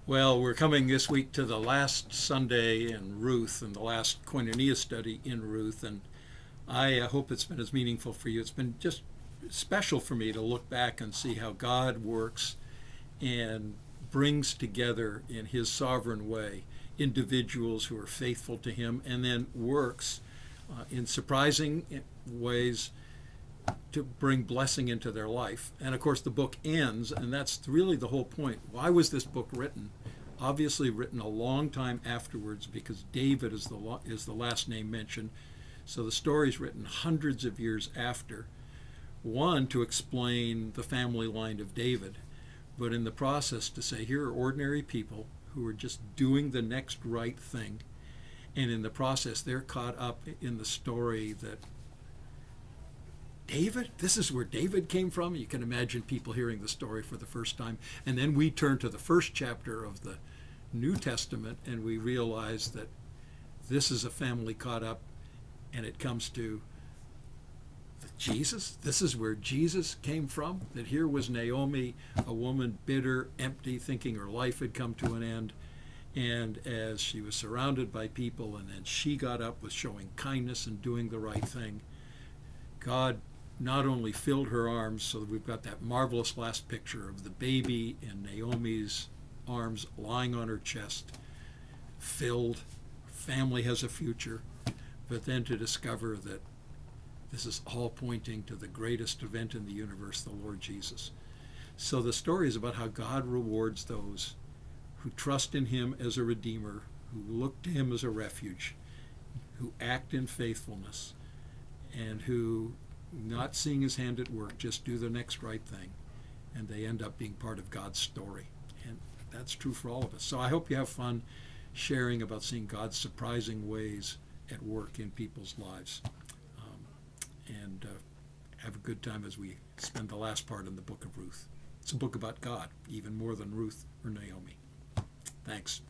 Well, we're coming this week to the last Sunday in Ruth and the last Koinonia study in Ruth, and I hope it's been as meaningful for you. It's been just special for me to look back and see how God works and brings together in His sovereign way individuals who are faithful to Him, and then works in surprising ways to bring blessing into their life. And of course, the book ends, and that's really the whole point. Why was this book written? Obviously, written a long time afterwards, because David is the last name mentioned. So the story is written hundreds of years after. One, to explain the family line of David, but in the process to say here are ordinary people who are just doing the next right thing. And in the process, they're caught up in the story that David, this is where David came from. You can imagine people hearing the story for the first time. And then we turn to the first chapter of the New Testament and we realize that this is a family caught up, and it comes to Jesus. This is where Jesus came from. That here was Naomi, a woman bitter, empty, thinking her life had come to an end. And as she was surrounded by people, and then she got up with showing kindness and doing the right thing, God not only filled her arms, so that we've got that marvelous last picture of the baby in Naomi's arms lying on her chest, filled, family has a future, but then to discover that this is all pointing to the greatest event in the universe, the Lord Jesus. So the story is about how God rewards those who trust in Him as a Redeemer, who look to Him as a refuge, who act in faithfulness, and who, not seeing His hand at work, just do the next right thing, and they end up being part of God's story. And that's true for all of us. So I hope you have fun sharing about seeing God's surprising ways at work in people's lives. And have a good time as we spend the last part in the book of Ruth. It's a book about God, even more than Ruth or Naomi. Thanks.